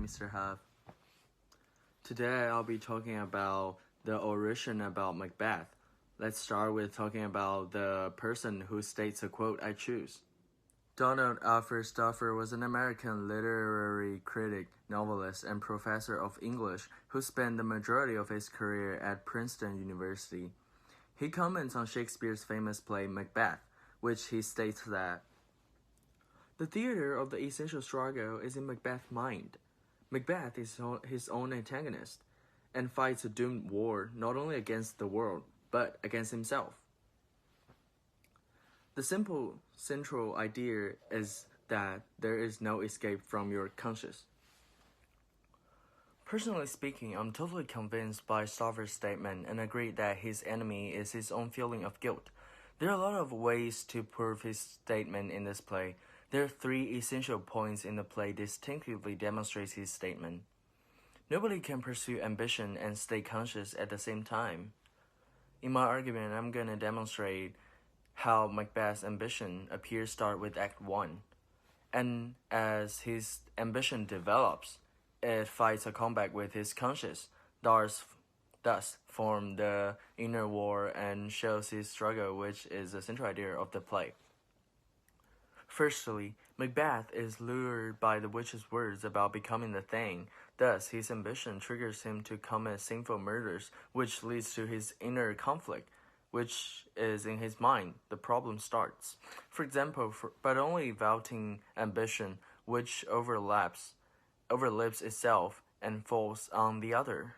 Mr. Huff. Today I'll be talking about the origin about Macbeth. Let's start with talking about the person who states a quote I choose. Donald Arthur Stauffer was an American literary critic, novelist, and professor of English who spent the majority of his career at Princeton University. He comments on Shakespeare's famous play Macbeth, which he states that the theater of the essential struggle is in Macbeth's mind. Macbeth is his own antagonist and fights a doomed war not only against the world, but against himself. The simple central idea is that there is no escape from your conscience. Personally speaking, I'm totally convinced by Stauffer's statement and agree that his enemy is his own feeling of guilt. There are a lot of ways to prove his statement in this play. There are three essential points in the play distinctively demonstrates his statement. Nobody can pursue ambition and stay conscious at the same time. In my argument, I'm going to demonstrate how Macbeth's ambition appears start with Act 1. And as his ambition develops, it fights a combat with his conscience, thus form the inner war and shows his struggle, which is the central idea of the play. Firstly, Macbeth is lured by the witch's words about becoming the Thing. Thus, his ambition triggers him to commit sinful murders, which leads to his inner conflict, which is in his mind. The problem starts. For example, but only vaulting ambition, which overlaps itself and falls on the other.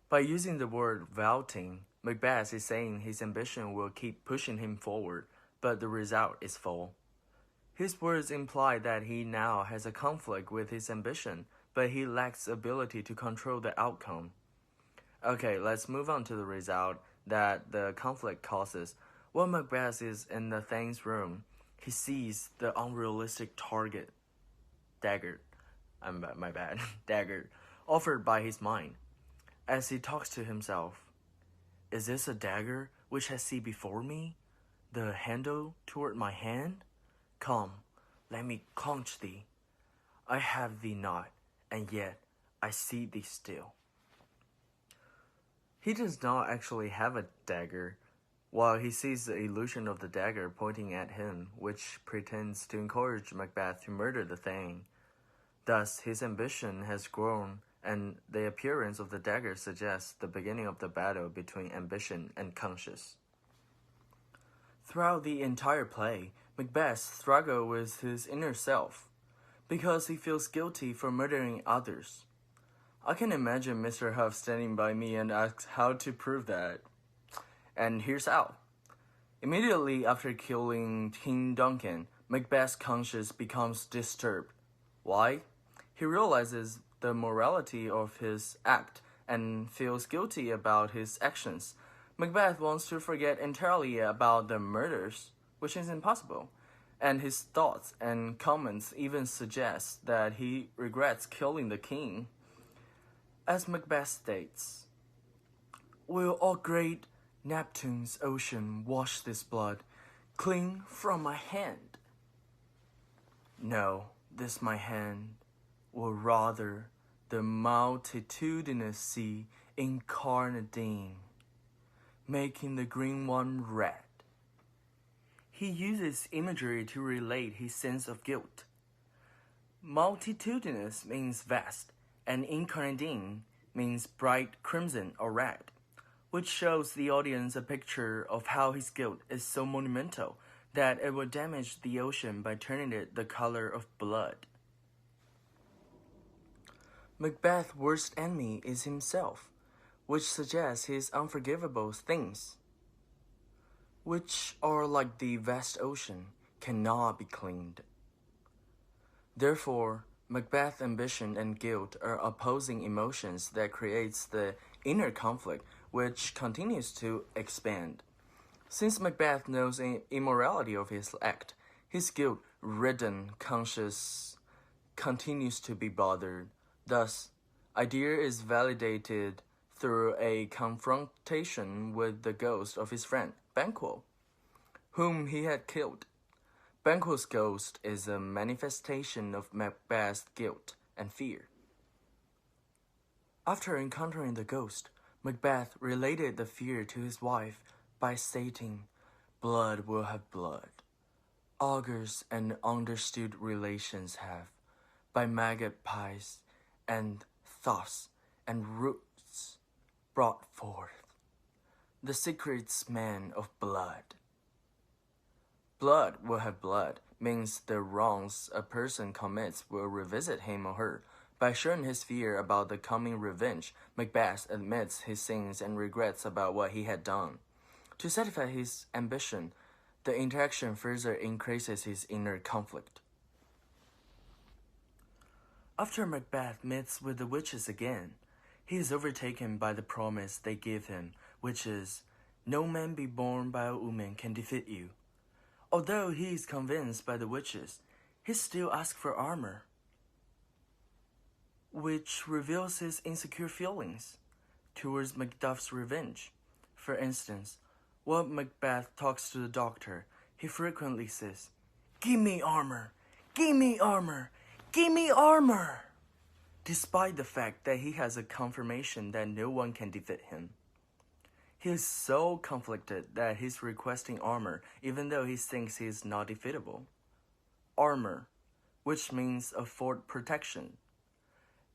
By using the word vaulting, Macbeth is saying his ambition will keep pushing him forward, but the result is fall. His words imply that he now has a conflict with his ambition, but he lacks ability to control the outcome. Okay, let's move on to the result that the conflict causes. While Macbeth is in the Thing's room, he sees the unrealistic target, dagger, offered by his mind. As he talks to himself, is this a dagger which I see before me? The handle toward my hand? Come, let me conch thee. I have thee not, and yet I see thee still. He does not actually have a dagger, while he sees the illusion of the dagger pointing at him, which pretends to encourage Macbeth to murder the Thing. Thus, his ambition has grown, and the appearance of the dagger suggests the beginning of the battle between ambition and conscience. Throughout the entire play, Macbeth struggles with his inner self, because he feels guilty for murdering others. I can imagine Mr. Huff standing by me and asks how to prove that. And here's how. Immediately after killing King Duncan, Macbeth's conscience becomes disturbed. Why? He realizes the morality of his act and feels guilty about his actions. Macbeth wants to forget entirely about the murders, which is impossible, and his thoughts and comments even suggest that he regrets killing the king. As Macbeth states, will all great Neptune's ocean wash this blood clean from my hand? No, this my hand will rather the multitudinous sea incarnadine, making the green one red. He uses imagery to relate his sense of guilt. Multitudinous means vast, and incarnadine means bright crimson or red, which shows the audience a picture of how his guilt is so monumental that it will damage the ocean by turning it the color of blood. Macbeth's worst enemy is himself, which suggests his unforgivable things, which are like the vast ocean, cannot be cleaned. Therefore, Macbeth's ambition and guilt are opposing emotions that creates the inner conflict, which continues to expand. Since Macbeth knows the immorality of his act, his guilt-ridden conscience continues to be bothered. Thus, idea is validated through a confrontation with the ghost of his friend, Banquo, whom he had killed. Banquo's ghost is a manifestation of Macbeth's guilt and fear. After encountering the ghost, Macbeth related the fear to his wife by stating, "Blood will have blood. Augurs and understood relations have, by maggot pies and thoughts and roots, brought forth the secrets man of blood." Blood will have blood means the wrongs a person commits will revisit him or her. By showing his fear about the coming revenge, Macbeth admits his sins and regrets about what he had done. To satisfy his ambition, the interaction further increases his inner conflict. After Macbeth meets with the witches again, he is overtaken by the promise they give him, which is, "No man be born by a woman can defeat you." Although he is convinced by the witches, he still asks for armor, which reveals his insecure feelings towards Macduff's revenge. For instance, while Macbeth talks to the doctor, he frequently says, "Give me armor! Give me armor! Give me armor!" Despite the fact that he has a confirmation that no one can defeat him. He is so conflicted that he's requesting armor even though he thinks he is not defeatable. Armor, which means afford protection.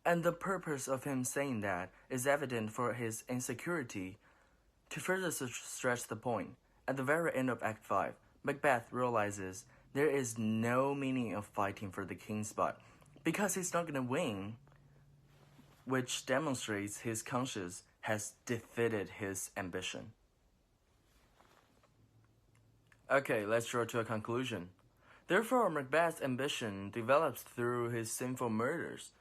And the purpose of him saying that is evident for his insecurity. To further stretch the point, at the very end of Act 5, Macbeth realizes there is no meaning of fighting for the king's spot because he's not going to win, which demonstrates his conscience has defeated his ambition. Okay, let's draw to a conclusion. Therefore, Macbeth's ambition develops through his sinful murders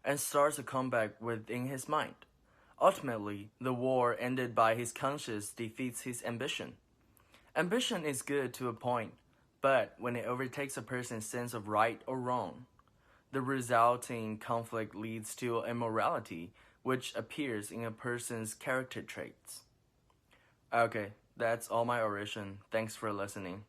and starts a comeback within his mind. Ultimately, the war ended by his conscience defeats his ambition. Ambition is good to a point, but when it overtakes a person's sense of right or wrong, the resulting conflict leads to immorality, which appears in a person's character traits. Okay, that's all my oration. Thanks for listening.